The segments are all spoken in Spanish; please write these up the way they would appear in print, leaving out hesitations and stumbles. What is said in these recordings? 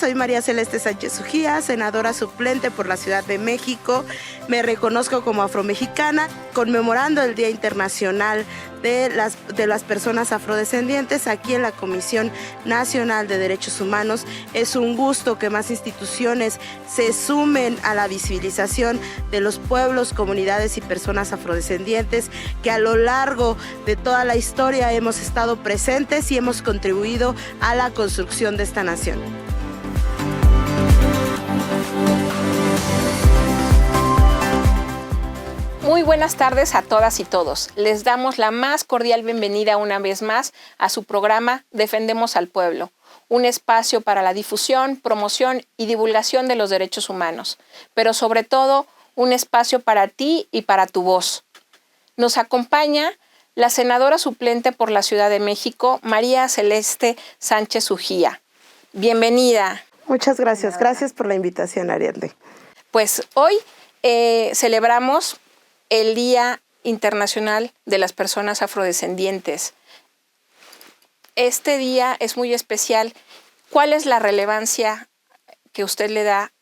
soy María Celeste Sánchez Ujía, senadora suplente por la Ciudad de México. Me reconozco como afromexicana, conmemorando el Día Internacional de las Personas Afrodescendientes aquí en la Comisión Nacional de Derechos Humanos. Es un gusto que más instituciones se sumen a la visibilización de los pueblos, comunidades y personas afrodescendientes que a lo largo de toda la historia hemos estado presentes y hemos contribuido a la construcción de esta nación. Muy buenas tardes a todas y todos. Les damos la más cordial bienvenida una vez más a su programa Defendemos al Pueblo, un espacio para la difusión, promoción y divulgación de los derechos humanos, pero sobre todo un espacio para ti y para tu voz. Nos acompaña la senadora suplente por la Ciudad de México, María Celeste Sánchez Ujía. Bienvenida. Muchas gracias. Gracias por la invitación, Ariadne. Pues hoy celebramos el Día Internacional de las Personas Afrodescendientes. Este día es muy especial. ¿Cuál es la relevancia que usted le da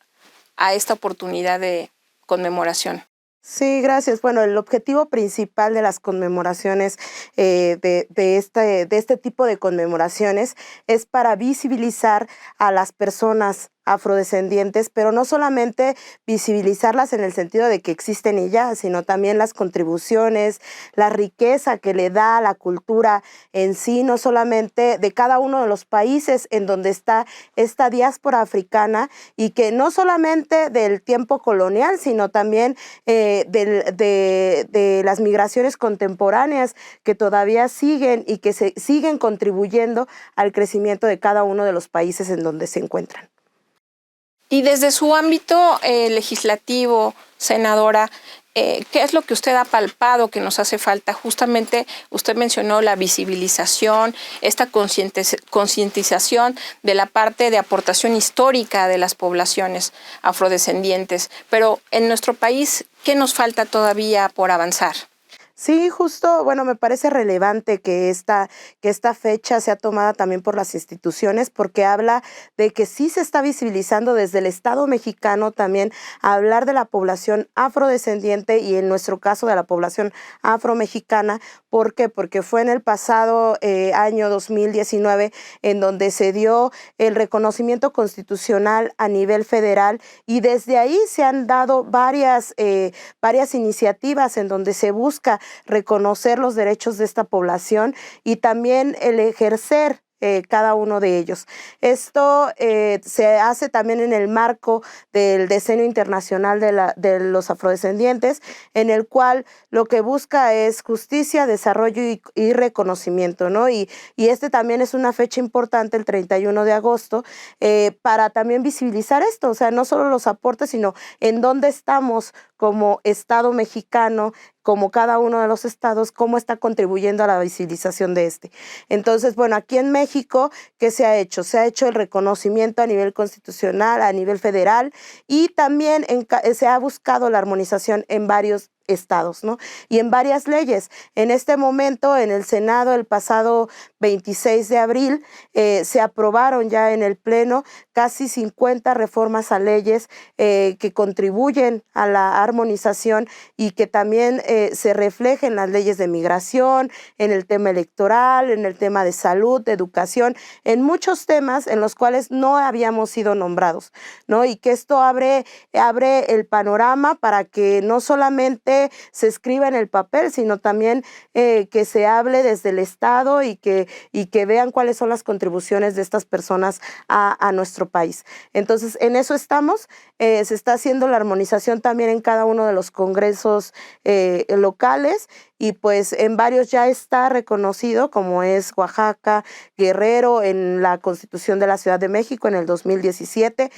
a esta oportunidad de conmemoración? Sí, gracias. Bueno, el objetivo principal de las conmemoraciones, de este tipo de conmemoraciones, es para visibilizar a las personas afrodescendientes, pero no solamente visibilizarlas en el sentido de que existen ellas, sino también las contribuciones, la riqueza que le da a la cultura en sí, no solamente de cada uno de los países en donde está esta diáspora africana, y que no solamente del tiempo colonial, sino también de las migraciones contemporáneas que todavía siguen y que siguen contribuyendo al crecimiento de cada uno de los países en donde se encuentran. Y desde su ámbito legislativo, senadora, ¿qué es lo que usted ha palpado que nos hace falta? Justamente usted mencionó la visibilización, esta concientización de la parte de aportación histórica de las poblaciones afrodescendientes. Pero en nuestro país, ¿qué nos falta todavía por avanzar? Sí, justo, bueno, me parece relevante que esta fecha sea tomada también por las instituciones, porque habla de que sí se está visibilizando desde el Estado mexicano también a hablar de la población afrodescendiente y en nuestro caso de la población afromexicana. ¿Por qué? Porque fue en el pasado año 2019 en donde se dio el reconocimiento constitucional a nivel federal, y desde ahí se han dado varias iniciativas en donde se busca reconocer los derechos de esta población y también el ejercer cada uno de ellos. Esto se hace también en el marco del Decenio Internacional de los Afrodescendientes, en el cual lo que busca es justicia, desarrollo y reconocimiento, ¿no? Y este también es una fecha importante, el 31 de agosto, para también visibilizar esto, o sea, no solo los aportes, sino en dónde estamos como Estado mexicano, como cada uno de los estados, cómo está contribuyendo a la visibilización de este. Entonces, bueno, aquí en México, ¿qué se ha hecho? Se ha hecho el reconocimiento a nivel constitucional, a nivel federal, y también se ha buscado la armonización en varios estados, ¿no? Y en varias leyes. En este momento, en el Senado, el pasado 26 de abril, se aprobaron ya en el Pleno casi 50 reformas a leyes que contribuyen a la armonización y que también se reflejen en las leyes de migración, en el tema electoral, en el tema de salud, de educación, en muchos temas en los cuales no habíamos sido nombrados, ¿no? Y que esto abre el panorama para que no solamente se escriba en el papel, sino también que se hable desde el Estado y que vean cuáles son las contribuciones de estas personas a nuestro país. Entonces, en eso estamos. Se está haciendo la armonización también en cada uno de los congresos locales, y pues en varios ya está reconocido, como es Oaxaca, Guerrero, en la Constitución de la Ciudad de México en el 2017,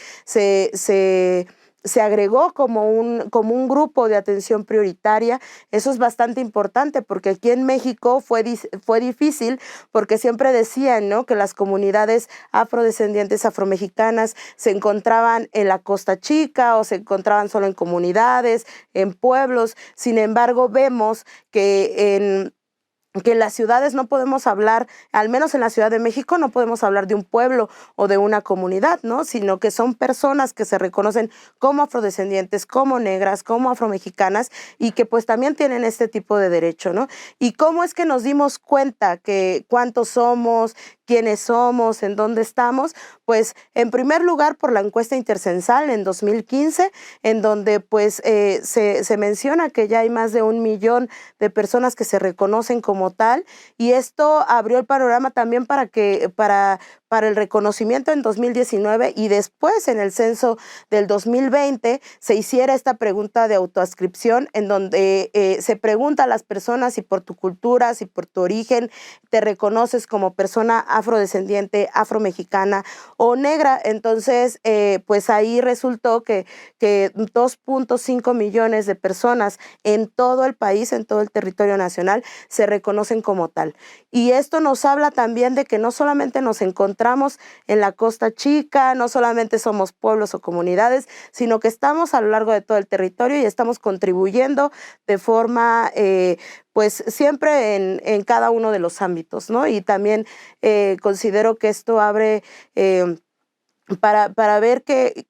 se agregó como un grupo de atención prioritaria. Eso es bastante importante porque aquí en México fue difícil, porque siempre decían, ¿no?, que las comunidades afrodescendientes afromexicanas se encontraban en la Costa Chica o se encontraban solo en comunidades, en pueblos. Sin embargo, vemos que que en las ciudades no podemos hablar, al menos en la Ciudad de México, no podemos hablar de un pueblo o de una comunidad, ¿no? Sino que son personas que se reconocen como afrodescendientes, como negras, como afromexicanas y que pues también tienen este tipo de derecho, ¿no? ¿Y cómo es que nos dimos cuenta que cuántos somos, quiénes somos, en dónde estamos? Pues en primer lugar por la encuesta intercensal en 2015, en donde pues se menciona que ya hay más de 1 millón de personas que se reconocen como tal, y esto abrió el panorama también para el reconocimiento en 2019 y después en el censo del 2020 se hiciera esta pregunta de autoadscripción en donde se pregunta a las personas si por tu cultura, si por tu origen te reconoces como persona afrodescendiente, afromexicana o negra. Entonces, pues ahí resultó que 2.5 millones de personas en todo el país, en todo el territorio nacional, se reconocen como tal. Y esto nos habla también de que no solamente nos encontramos en la Costa Chica, no solamente somos pueblos o comunidades, sino que estamos a lo largo de todo el territorio y estamos contribuyendo de forma pues siempre en cada uno de los ámbitos, ¿no? Y también considero que esto abre para ver qué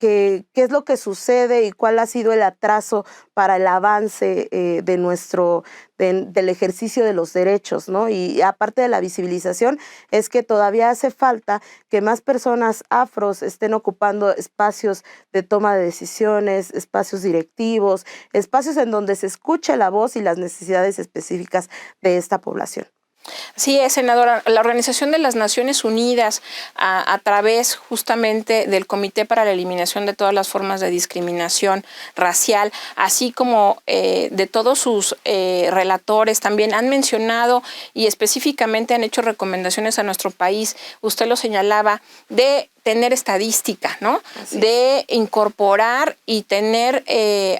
es lo que sucede y cuál ha sido el atraso para el avance del ejercicio de los derechos, ¿no? Y aparte de la visibilización, es que todavía hace falta que más personas afros estén ocupando espacios de toma de decisiones, espacios directivos, espacios en donde se escuche la voz y las necesidades específicas de esta población. Sí, senadora. La Organización de las Naciones Unidas, a través justamente del Comité para la Eliminación de todas las formas de discriminación racial, así como de todos sus relatores, también han mencionado y específicamente han hecho recomendaciones a nuestro país, usted lo señalaba, de tener estadística, ¿no? De incorporar y tener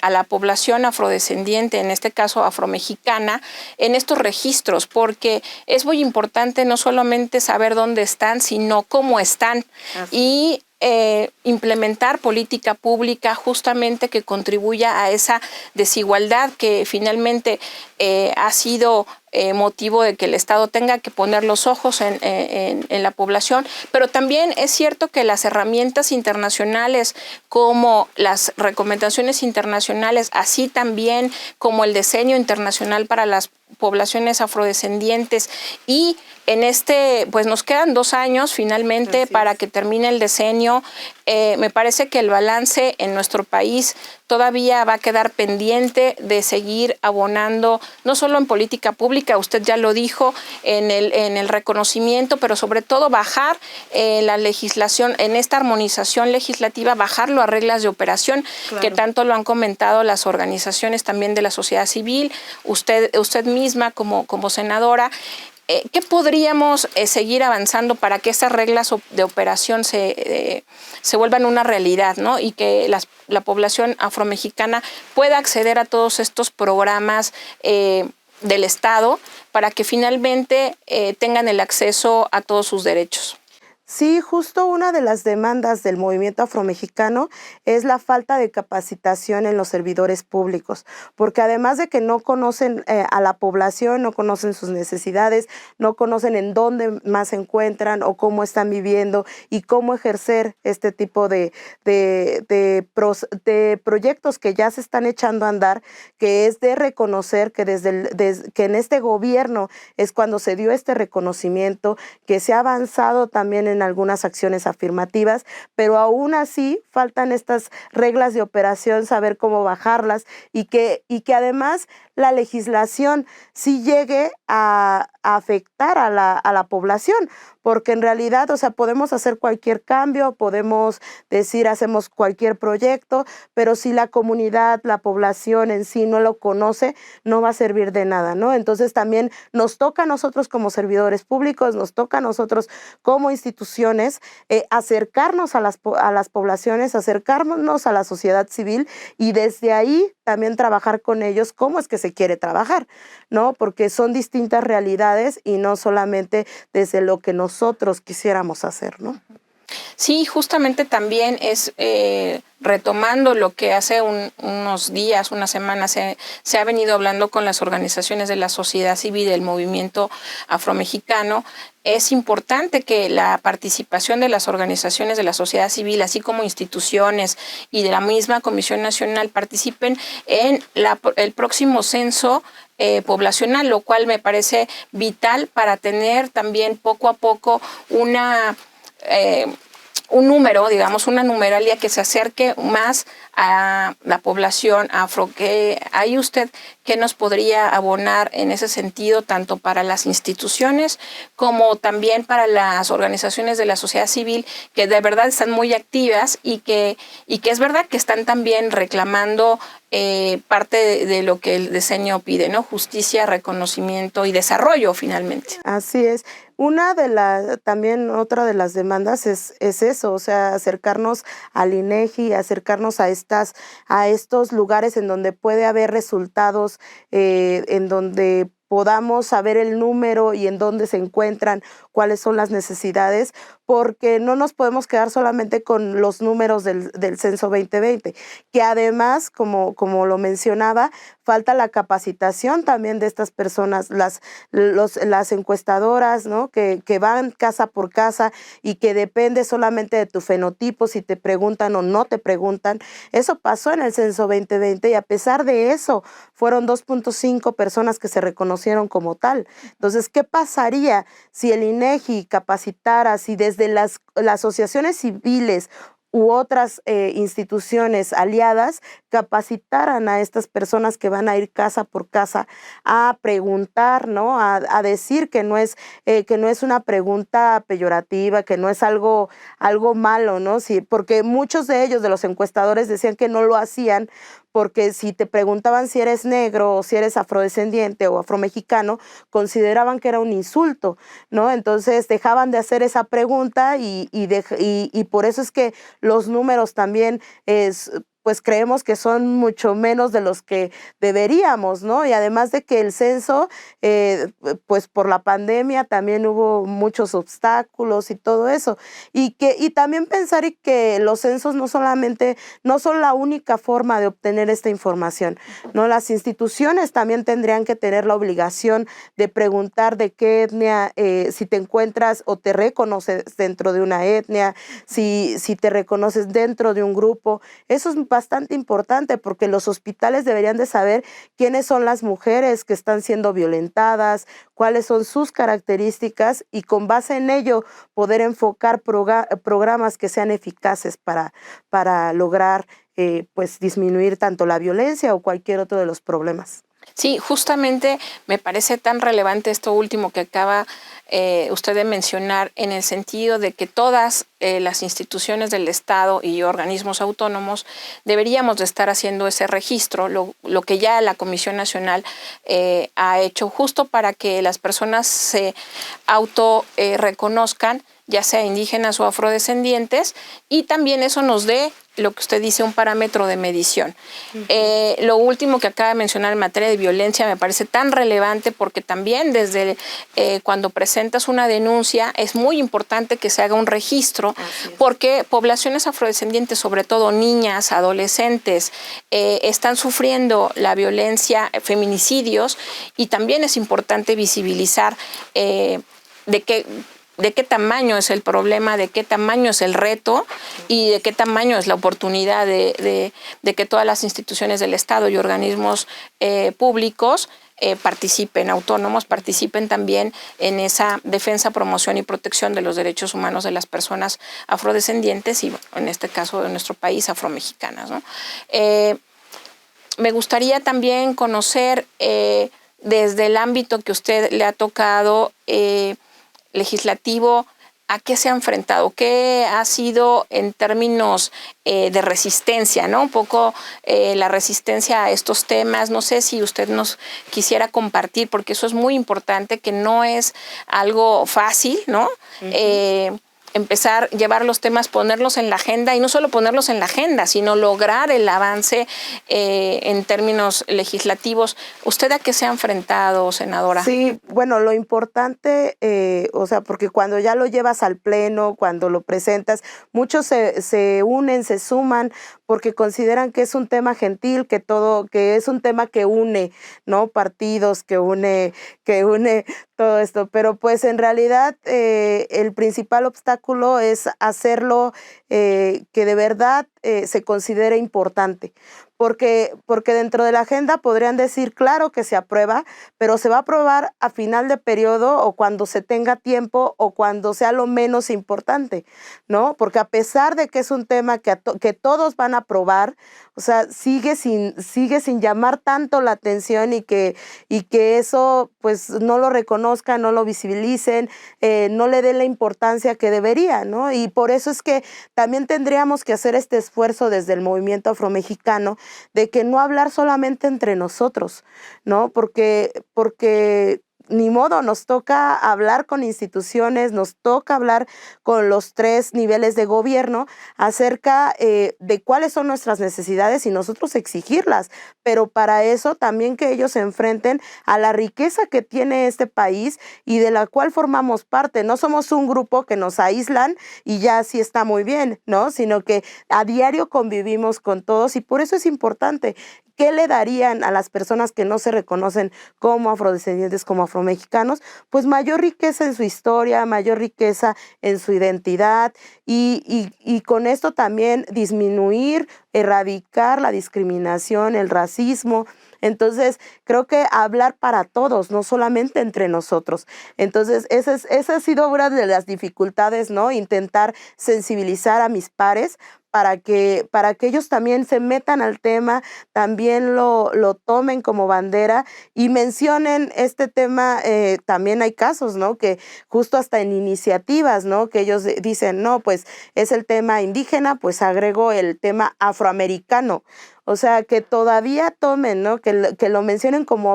a la población afrodescendiente, en este caso afromexicana, en estos registros, porque es muy importante no solamente saber dónde están, sino cómo están. Y implementar política pública justamente que contribuya a esa desigualdad que finalmente ha sido motivo de que el Estado tenga que poner los ojos en la población, pero también es cierto que las herramientas internacionales como las recomendaciones internacionales, así también como el diseño internacional para las poblaciones afrodescendientes y pues nos quedan 2 años finalmente para que termine el decenio. Me parece que el balance en nuestro país todavía va a quedar pendiente de seguir abonando, no solo en política pública, usted ya lo dijo, en el reconocimiento, pero sobre todo bajar la legislación, en esta armonización legislativa, bajarlo a reglas de operación, que tanto lo han comentado las organizaciones también de la sociedad civil, usted misma como senadora. ¿Qué podríamos seguir avanzando para que estas reglas de operación se vuelvan una realidad, ¿no? Y que la población afromexicana pueda acceder a todos estos programas del Estado para que finalmente tengan el acceso a todos sus derechos? Sí, justo una de las demandas del movimiento afromexicano es la falta de capacitación en los servidores públicos, porque además de que no conocen a la población, no conocen sus necesidades, no conocen en dónde más se encuentran o cómo están viviendo y cómo ejercer este tipo de proyectos que ya se están echando a andar, que es de reconocer que que en este gobierno es cuando se dio este reconocimiento, que se ha avanzado también en algunas acciones afirmativas, pero aún así faltan estas reglas de operación, saber cómo bajarlas y que además la legislación sí llegue a afectar a la población, porque en realidad, o sea, podemos hacer cualquier cambio, podemos decir, hacemos cualquier proyecto, pero si la comunidad, la población en sí no lo conoce, no va a servir de nada, ¿no? Entonces también nos toca a nosotros como servidores públicos, nos toca a nosotros como instituciones acercarnos a las poblaciones, acercarnos a la sociedad civil y desde ahí también trabajar con ellos cómo es que se quiere trabajar, ¿no? Porque son distintas realidades y no solamente desde lo que nosotros quisiéramos hacer, ¿no? Sí, justamente también es retomando lo que hace unos días, unas semanas, se ha venido hablando con las organizaciones de la sociedad civil del movimiento afromexicano. Es importante que la participación de las organizaciones de la sociedad civil, así como instituciones y de la misma Comisión Nacional, participen en el próximo censo poblacional, lo cual me parece vital para tener también poco a poco un número, digamos, una numeralia que se acerque más a la población afro. ¿Hay usted qué nos podría abonar en ese sentido, tanto para las instituciones como también para las organizaciones de la sociedad civil, que de verdad están muy activas y que es verdad que están también reclamando parte de lo que el diseño pide, ¿no? Justicia, reconocimiento y desarrollo, finalmente. Así es. También otra de las demandas es eso, o sea, acercarnos al INEGI, acercarnos a estos lugares en donde puede haber resultados, en donde podamos saber el número y en dónde se encuentran, cuáles son las necesidades, porque no nos podemos quedar solamente con los números del Censo 2020, que además, como lo mencionaba, falta la capacitación también de estas personas, las encuestadoras, ¿no? Que van casa por casa y que depende solamente de tu fenotipo, si te preguntan o no te preguntan. Eso pasó en el Censo 2020 y a pesar de eso, fueron 2.5 personas que se reconocieron como tal. Entonces, ¿qué pasaría si el INEGI capacitara, si desde las asociaciones civiles u otras instituciones aliadas capacitaran a estas personas que van a ir casa por casa a preguntar, ¿no? A decir que no es una pregunta peyorativa, que no es algo malo, ¿no? Sí, porque muchos de ellos, de los encuestadores, decían que no lo hacían porque si te preguntaban si eres negro o si eres afrodescendiente o afromexicano, consideraban que era un insulto, ¿no? Entonces dejaban de hacer esa pregunta y por eso es que los números también pues creemos que son mucho menos de los que deberíamos, ¿no? Y además de que el censo, pues por la pandemia también hubo muchos obstáculos y todo eso. Y también pensar y que los censos no son la única forma de obtener esta información, ¿no? Las instituciones también tendrían que tener la obligación de preguntar de qué etnia, si te encuentras o te reconoces dentro de una etnia, si te reconoces dentro de un grupo. Eso es bastante importante porque los hospitales deberían de saber quiénes son las mujeres que están siendo violentadas, cuáles son sus características y con base en ello poder enfocar programas que sean eficaces para lograr pues disminuir tanto la violencia o cualquier otro de los problemas. Sí, justamente me parece tan relevante esto último que acaba usted de mencionar, en el sentido de que todas las instituciones del Estado y organismos autónomos deberíamos de estar haciendo ese registro, lo que ya la Comisión Nacional ha hecho, justo para que las personas se reconozcan, ya sea indígenas o afrodescendientes, y también eso nos dé lo que usted dice, un parámetro de medición. Lo último que acaba de mencionar en materia de violencia me parece tan relevante porque también desde cuando presentas una denuncia es muy importante que se haga un registro porque poblaciones afrodescendientes, sobre todo niñas, adolescentes, están sufriendo la violencia, feminicidios, y también es importante visibilizar de qué tamaño es el problema, de qué tamaño es el reto y de qué tamaño es la oportunidad de que todas las instituciones del Estado y organismos públicos autónomos, participen también en esa defensa, promoción y protección de los derechos humanos de las personas afrodescendientes y, en este caso, de nuestro país, afromexicanas, ¿no? Me gustaría también conocer desde el ámbito que usted le ha tocado legislativo, ¿a qué se ha enfrentado? ¿Qué ha sido en términos de resistencia, ¿no? Un poco la resistencia a estos temas. No sé si usted nos quisiera compartir, porque eso es muy importante, que no es algo fácil, ¿no? empezar a llevar los temas, ponerlos en la agenda, y no solo ponerlos en la agenda, sino lograr el avance en términos legislativos. ¿Usted a qué se ha enfrentado, senadora? Sí, bueno, lo importante, o sea, porque cuando ya lo llevas al pleno, cuando lo presentas, muchos se unen, se suman, porque consideran que es un tema gentil, que es un tema que une, ¿no? Partidos, que une todo esto. Pero pues en realidad el principal obstáculo es hacerlo que de verdad se considere importante. Porque dentro de la agenda podrían decir, claro que se aprueba, pero se va a aprobar a final de periodo o cuando se tenga tiempo o cuando sea lo menos importante, ¿no? Porque a pesar de que es un tema que todos van a aprobar, o sea, sigue sin llamar tanto la atención y que eso pues no lo reconozcan, no lo visibilicen, no le den la importancia que debería, ¿no? Y por eso es que también tendríamos que hacer este esfuerzo desde el movimiento afromexicano de que no hablar solamente entre nosotros, ¿no? Porque ni modo, nos toca hablar con instituciones, nos toca hablar con los 3 niveles de gobierno acerca de cuáles son nuestras necesidades y nosotros exigirlas, pero para eso también que ellos se enfrenten a la riqueza que tiene este país y de la cual formamos parte. No somos un grupo que nos aíslan y ya así está muy bien, ¿no? Sino que a diario convivimos con todos y por eso es importante. ¿Qué le darían a las personas que no se reconocen como afrodescendientes, como afromexicanos? Pues mayor riqueza en su historia, mayor riqueza en su identidad y con esto también disminuir, erradicar la discriminación, el racismo. Entonces, creo que hablar para todos, no solamente entre nosotros. Entonces, esa ha sido una de las dificultades, ¿no? Intentar sensibilizar a mis pares para que ellos también se metan al tema, también lo tomen como bandera y mencionen este tema. También hay casos, ¿no? Que justo hasta en iniciativas, ¿no? Que ellos dicen, no, pues es el tema indígena, pues agrego el tema afroamericano. O sea, que todavía tomen, ¿no? Que lo mencionen como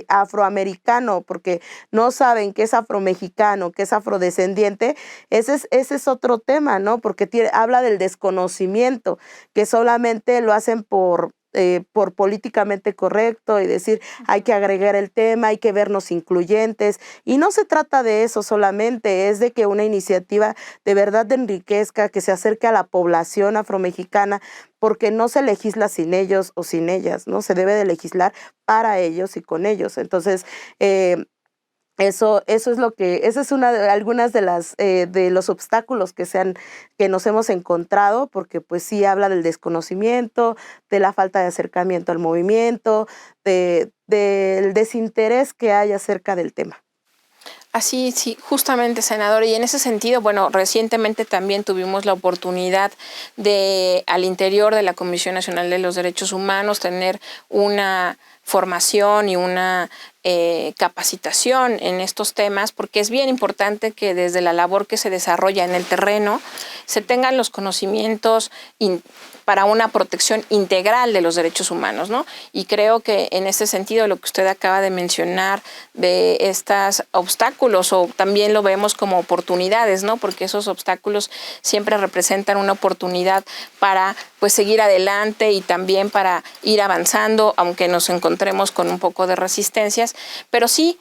afroamericano, porque no saben que es afromexicano, que es afrodescendiente. Ese es otro tema, ¿no? Porque habla del desconocimiento, que solamente lo hacen por políticamente correcto y decir hay que agregar el tema, hay que vernos incluyentes y no se trata de eso solamente, es de que una iniciativa de verdad enriquezca, que se acerque a la población afromexicana, porque no se legisla sin ellos o sin ellas, ¿no? Se debe de legislar para ellos y con ellos. Entonces, esa es una de algunas de las de los obstáculos que nos hemos encontrado, porque pues sí habla del desconocimiento, de la falta de acercamiento al movimiento, del desinterés que hay acerca del tema. Así, sí, justamente, senador. Y en ese sentido, bueno, recientemente también tuvimos la oportunidad de, al interior de la Comisión Nacional de los Derechos Humanos, tener una formación y una capacitación en estos temas, porque es bien importante que desde la labor que se desarrolla en el terreno se tengan los conocimientos para una protección integral de los derechos humanos, ¿no? Y creo que en ese sentido lo que usted acaba de mencionar de estos obstáculos, o también lo vemos como oportunidades, ¿no? Porque esos obstáculos siempre representan una oportunidad para pues seguir adelante y también para ir avanzando, aunque nos encontremos con un poco de resistencias, pero sí,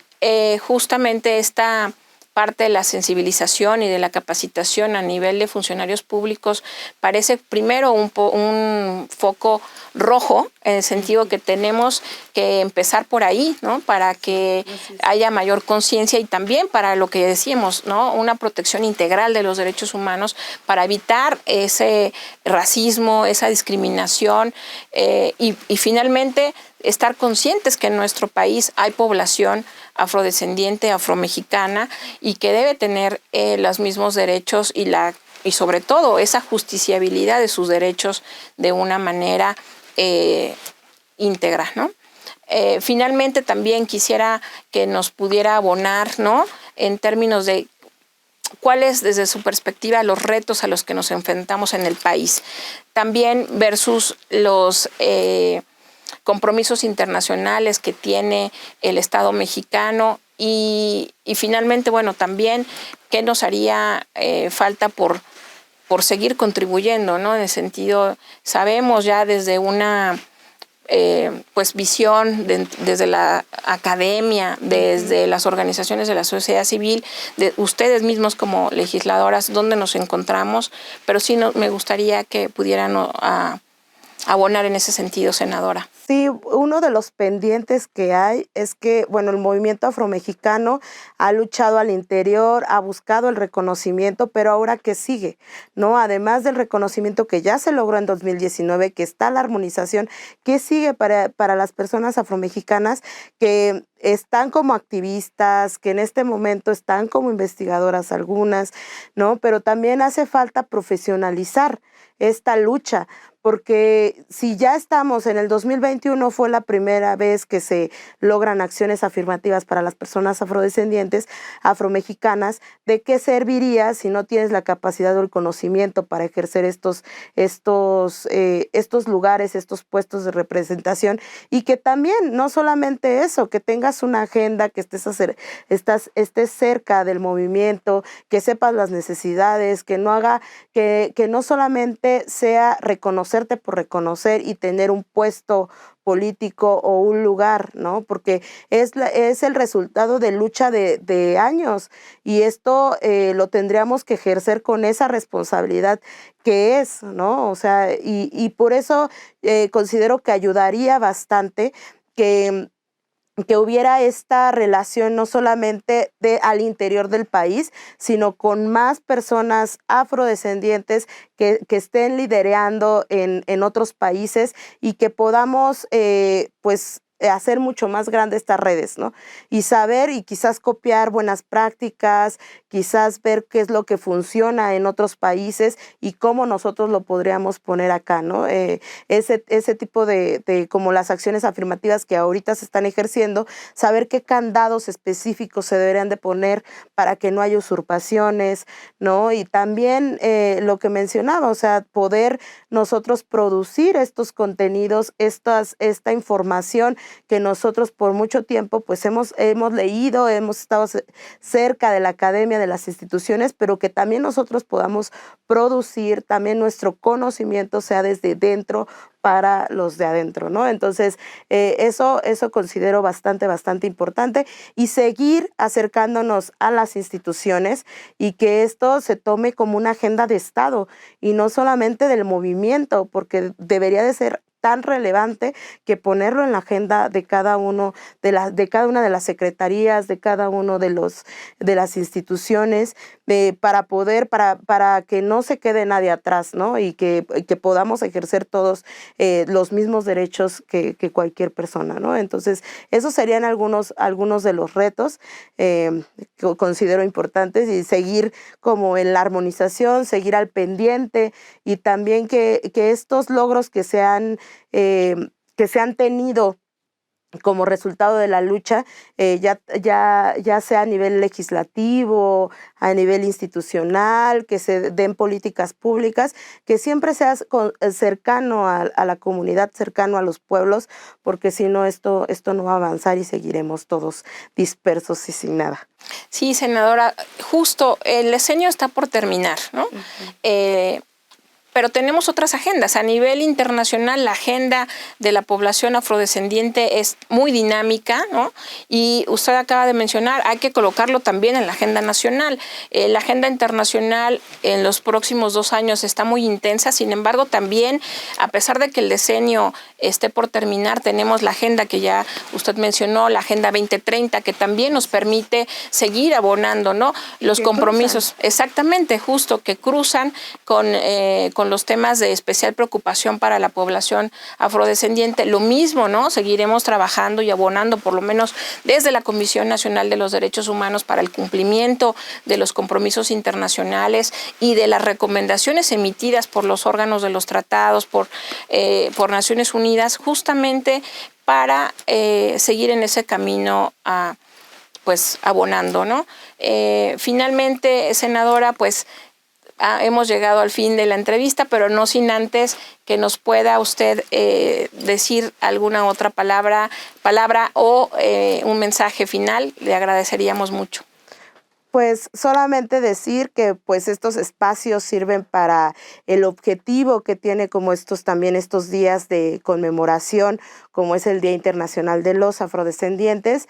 justamente esta parte de la sensibilización y de la capacitación a nivel de funcionarios públicos parece primero un foco rojo, en el sentido que tenemos que empezar por ahí, ¿no? Para que haya mayor conciencia y también para lo que decíamos, ¿no? Una protección integral de los derechos humanos para evitar ese racismo, esa discriminación y finalmente estar conscientes que en nuestro país hay población afrodescendiente, afromexicana y que debe tener los mismos derechos y sobre todo esa justiciabilidad de sus derechos de una manera íntegra, ¿no? Finalmente también quisiera que nos pudiera abonar, ¿no? En términos de cuáles desde su perspectiva los retos a los que nos enfrentamos en el país, también versus los compromisos internacionales que tiene el Estado mexicano y finalmente, bueno, también qué nos haría falta por seguir contribuyendo, ¿no? En el sentido, sabemos ya desde una pues visión desde la academia, desde las organizaciones de la sociedad civil, de ustedes mismos como legisladoras, dónde nos encontramos, pero sí me gustaría que pudieran abonar en ese sentido, senadora. Sí, uno de los pendientes que hay es que, bueno, el movimiento afromexicano ha luchado al interior, ha buscado el reconocimiento, pero ahora ¿qué sigue? ¿No? Además del reconocimiento que ya se logró en 2019, que está la armonización, ¿qué sigue para las personas afromexicanas que están como activistas, que en este momento están como investigadoras algunas, ¿no? Pero también hace falta profesionalizar esta lucha, porque si ya estamos en el 2021, fue la primera vez que se logran acciones afirmativas para las personas afrodescendientes, afromexicanas, ¿de qué serviría si no tienes la capacidad o el conocimiento para ejercer estos lugares, estos puestos de representación? Y que también, no solamente eso, que tengas una agenda, que estés cerca del movimiento, que sepas las necesidades, que no solamente sea reconocerte por reconocer y tener un puesto político o un lugar, ¿no? Porque es el resultado de lucha de años, y esto lo tendríamos que ejercer con esa responsabilidad que es, ¿no? O sea, y por eso considero que ayudaría bastante que hubiera esta relación no solamente al interior del país, sino con más personas afrodescendientes que estén liderando en otros países, y que podamos pues hacer mucho más grandes estas redes, ¿no? Y saber y quizás copiar buenas prácticas, quizás ver qué es lo que funciona en otros países y cómo nosotros lo podríamos poner acá, ¿no? Ese tipo de como las acciones afirmativas que ahorita se están ejerciendo, saber qué candados específicos se deberían de poner para que no haya usurpaciones, ¿no? Y también lo que mencionaba, o sea, poder nosotros producir estos contenidos, esta información que nosotros por mucho tiempo pues hemos leído, hemos estado cerca de la academia, de las instituciones, pero que también nosotros podamos producir, también nuestro conocimiento sea desde dentro para los de adentro, ¿no? Entonces, eso considero bastante importante, y seguir acercándonos a las instituciones, y que esto se tome como una agenda de Estado y no solamente del movimiento, porque debería de ser tan relevante que ponerlo en la agenda de cada una de las secretarías, de cada uno de las instituciones, para que no se quede nadie atrás, ¿no? Y que podamos ejercer todos los mismos derechos que cualquier persona, ¿no? Entonces, esos serían algunos de los retos que considero importantes, y seguir como en la armonización, seguir al pendiente, y también que estos logros que se han tenido como resultado de la lucha, ya sea a nivel legislativo, a nivel institucional, que se den políticas públicas, que siempre seas cercano a la comunidad, cercano a los pueblos, porque si no, esto no va a avanzar y seguiremos todos dispersos y sin nada. Sí, senadora, justo el decenio está por terminar, ¿no? Pero tenemos otras agendas. A nivel internacional, la agenda de la población afrodescendiente es muy dinámica, ¿no? Y usted acaba de mencionar, hay que colocarlo también en la agenda nacional. La agenda internacional en los próximos 2 años está muy intensa. Sin embargo, también, a pesar de que el decenio esté por terminar, tenemos la agenda que ya usted mencionó, la Agenda 2030, que también nos permite seguir abonando, ¿no? Los compromisos, exactamente, justo, que cruzan con los temas de especial preocupación para la población afrodescendiente. Lo mismo, ¿no? Seguiremos trabajando y abonando, por lo menos desde la Comisión Nacional de los Derechos Humanos, para el cumplimiento de los compromisos internacionales y de las recomendaciones emitidas por los órganos de los tratados, por Naciones Unidas, justamente para seguir en ese camino pues abonando, ¿no? Finalmente, senadora, pues hemos llegado al fin de la entrevista, pero no sin antes que nos pueda usted decir alguna otra palabra o un mensaje final. Le agradeceríamos mucho. Pues solamente decir que pues estos espacios sirven para el objetivo que tiene como estos días de conmemoración, como es el Día Internacional de los Afrodescendientes,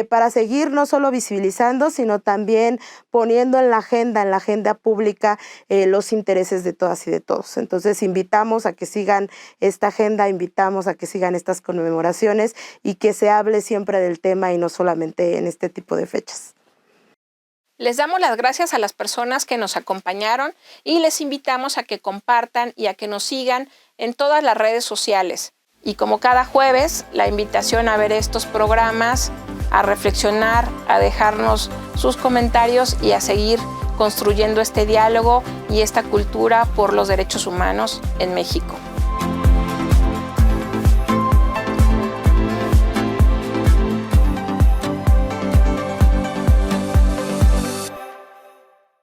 para seguir no solo visibilizando, sino también poniendo en la agenda pública los intereses de todas y de todos. Entonces invitamos a que sigan esta agenda, invitamos a que sigan estas conmemoraciones y que se hable siempre del tema y no solamente en este tipo de fechas. Les damos las gracias a las personas que nos acompañaron y les invitamos a que compartan y a que nos sigan en todas las redes sociales. Y como cada jueves, la invitación a ver estos programas, a reflexionar, a dejarnos sus comentarios y a seguir construyendo este diálogo y esta cultura por los derechos humanos en México.